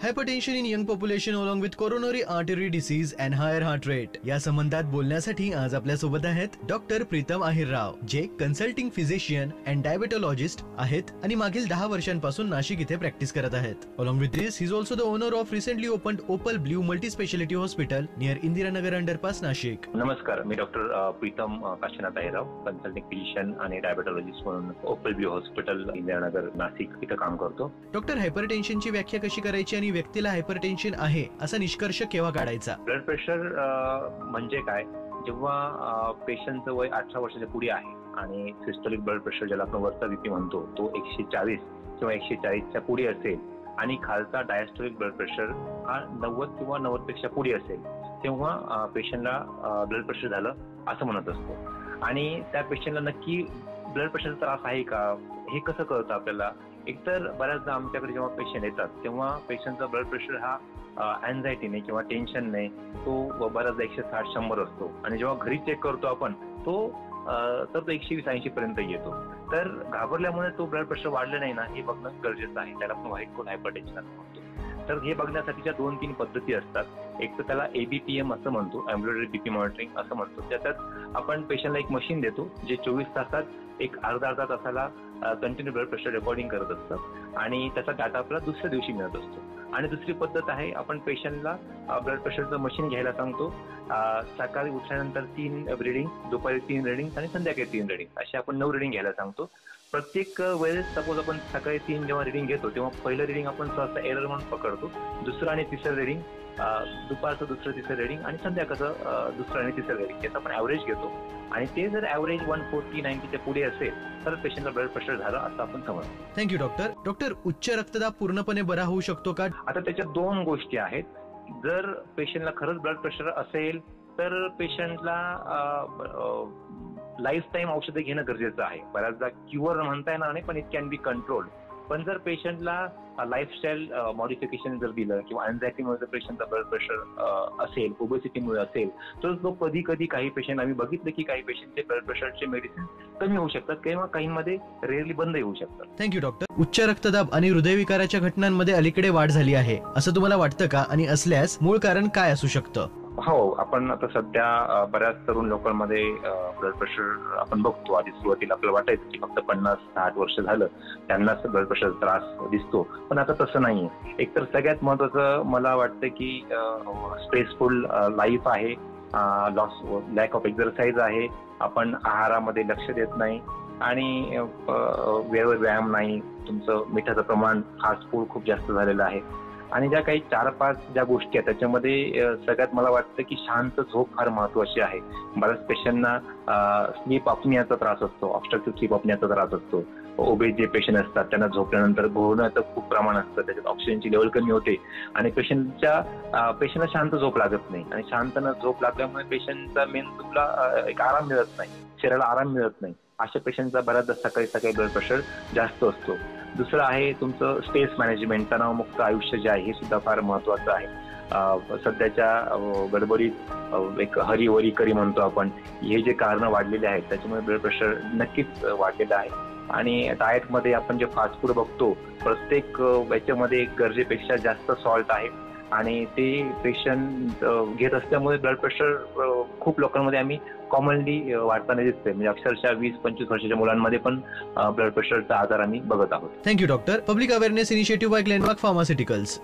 Hypertension in young population along with coronary artery disease and higher heart rate या संबंधात बोलण्यासाठी आज आपल्या सोबत आहेत डॉक्टर प्रीतम आहिरराव, जे कन्सल्टिंग फिजिशियन अँड डायबेटोलॉजिस्ट आहेत आणि मागील 10 वर्षांपासून नाशिक इथे प्रॅक्टिस करत आहेत. Along with this he is also the owner of recently opened Opal Blue multi speciality hospital near Indiranagar underpass, Nashik. नमस्कार, मी doctor Pritam Kashinath Ahirrao, consulting physician आणि डायबेटोलॉजिस्ट म्हणून Opal Blue hospital Indiranagar Nashik इथे काम करतो. डॉक्टर, हायपरटेन्शनची व्याख्या कशी करायची आणि व्यक्तीला हायपरटेन्शन आहे असा निष्कर्ष केव्हा काढायचा? ब्लड प्रेशर म्हणजे काय? जेव्हा पेशंटचं वय 18 वर्षाच्या पुढे आहे आणि सिस्टोलिक ब्लड प्रेशर ज्याला आपण वरचा बीपी म्हणतो तो 140 किंवा 140च्या पुढे असेल आणि खालचा डायस्टोलिक ब्लड प्रेशर हा 90 किंवा 90 पेक्षा पुढे असेल, तेव्हा पेशंटला ब्लड प्रेशर झालं असं म्हणत असतो. आणि त्या पेशंटला नक्की ब्लड प्रेशरचा त्रास आहे का हे कसं कळतं आपल्याला? एकतर बऱ्याचदा आमच्याकडे जेव्हा पेशंट येतात तेव्हा पेशंटचा ब्लड प्रेशर हा अँझायटीने किंवा टेन्शनने तो बऱ्याचदा 160-100 असतो आणि जेव्हा घरी चेक करतो आपण तो 120-80 पर्यंत येतो. तर घाबरल्यामुळे तो ब्लड प्रेशर वाढलं नाही ना हे बघणं गरजेचं आहे. त्याला आपण व्हाईट कोट हायपरटेन्शन असं म्हणतो. तर हे बघण्यासाठीच्या 2-3 पद्धती असतात. एक तर त्याला ABPM असं म्हणतो, ॲम्ब्युलरी बीपी मॉनिटरिंग असं म्हणतो. त्याच्यात आपण पेशंटला एक मशीन देतो जे 24 तासात एक अर्धा तासाला कंटिन्यू ब्लड प्रेशर रेकॉर्डिंग करत असतं आणि त्याचा डाटा आपल्याला दुसऱ्या दिवशी मिळत असतो. आणि दुसरी पद्धत आहे, आपण पेशंटला ब्लड प्रेशरचं मशीन घ्यायला सांगतो. सकाळी उठल्यानंतर 3 रिडिंग, दुपारी 3 रिडिंग आणि संध्याकाळी 3 रिडिंग असे आपण 9 रिडिंग घ्यायला सांगतो. प्रत्येक वेळेस सपोज आपण सकाळी 3 जेव्हा रिडिंग घेतो तेव्हा पहिलं रिडिंग आपण सहसा एरर म्हणून पकडतो, दुसरं आणि तिसरं रिडिंग, दुपारचं दुसरं तिसरं रिडिंग आणि संध्याकाळचं दुसरं आणि तिसरं रिडिंग याचं आपण ॲव्हरेज घेतो. आणि ते जर ॲव्हरेज 140-90च्या पुढे असेल तर पेशंटला ब्लड प्रेशर झालं असं आपण समजतो. Thank you doctor. डॉक्टर, उच्च रक्तदाब पूर्णपणे बरा होऊ शकतो का? आता त्याच्यात 2 गोष्टी आहेत. जर पेशंटला खरंच ब्लड प्रेशर असेल तर पेशंटला लाईफ टाईम औषधं घेणं गरजेचं आहे. बऱ्याचदा क्युअर म्हणता येणार नाही पण इट कॅन बी कंट्रोल्ड. पण जर पेशंटला लाईफस्टाईल मॉडिफिकेशन जर दिलं किंवा अँझायटीमुळे जर पेशंटचा ब्लड प्रेशर असेल, ओबेसिटीमुळे असेल तर तो कधी काही पेशंट आम्ही बघितलं की काही पेशंटचे ब्लड प्रेशरचे मेडिसिन कमी होऊ शकतात किंवा काहींमध्ये रेअरली बंदही होऊ शकतात. Thank you doctor. उच्च रक्तदाब आणि हृदयविकाराच्या घटनांमध्ये अलीकडे वाढ झाली आहे असं तुम्हाला वाटतं का? आणि असल्यास मूळ कारण काय असू शकतं? हो, आपण आता सध्या बऱ्याच तरुण लोकांमध्ये ब्लड प्रेशर आपण बघतो. आधी सुरुवातीला आपल्याला वाटायचं की फक्त 50-60 वर्ष झालं त्यांनाच ब्लड प्रेशरचा त्रास दिसतो, पण आता तसं नाहीये. एकतर सगळ्यात महत्वाचं मला वाटतं की स्ट्रेसफुल लाईफ आहे, लॅक ऑफ एक्झरसाइज आहे, आपण आहारामध्ये लक्ष देत नाही आणि वेळेवर व्यायाम नाही, तुमचं मिठाचं प्रमाण, फास्ट फूड खूप जास्त झालेलं आहे. आणि ज्या काही 4-5 ज्या गोष्टी आहेत त्याच्यामध्ये सगळ्यात मला वाटतं की शांत झोप फार महत्वाची आहे. बऱ्याच पेशंटना स्लीप अपनियाचा त्रास असतो, ऑब्स्ट्रक्टिव्ह स्लीप अपनियाचा त्रास असतो. ओबेस जे पेशंट असतात त्यांना झोपल्यानंतर घोळण्याचं खूप प्रमाण असतं, त्याच्यात ऑक्सिजनची लेवल कमी होते आणि पेशंटला शांत झोप लागत नाही. आणि शांत झोप लागल्यामुळे पेशंटचा मेंदूला एक आराम मिळत नाही, शरीराला आराम मिळत नाही. अशा पेशंटचा बऱ्याचदा सकाळी ब्लड प्रेशर जास्त असतो. दुसरं आहे तुमचं स्ट्रेस मॅनेजमेंट, तणावमुक्त आयुष्य जे आहे हे सुद्धा फार महत्वाचं आहे. सध्याच्या गडबडीत एक हरीवरी करी म्हणतो आपण, हे जे कारण वाढलेले आहेत त्याच्यामुळे ब्लड प्रेशर नक्कीच वाढलेलं आहे. आणि डाएटमध्ये आपण जे फास्ट फूड बघतो प्रत्येक याच्यामध्ये गरजेपेक्षा जास्त सॉल्ट आहे आणि ते पेशंट घेत असल्यामुळे ब्लड प्रेशर खूप लोकांमध्ये आम्ही कॉमनली वाढताना दिसते. म्हणजे अक्षरशः 20-25 वर्षाच्या मुलांमध्ये पण ब्लड प्रेशरचा आजार आम्ही बघत आहोत. Thank you doctor. Public awareness initiative by Glenmark pharmaceuticals.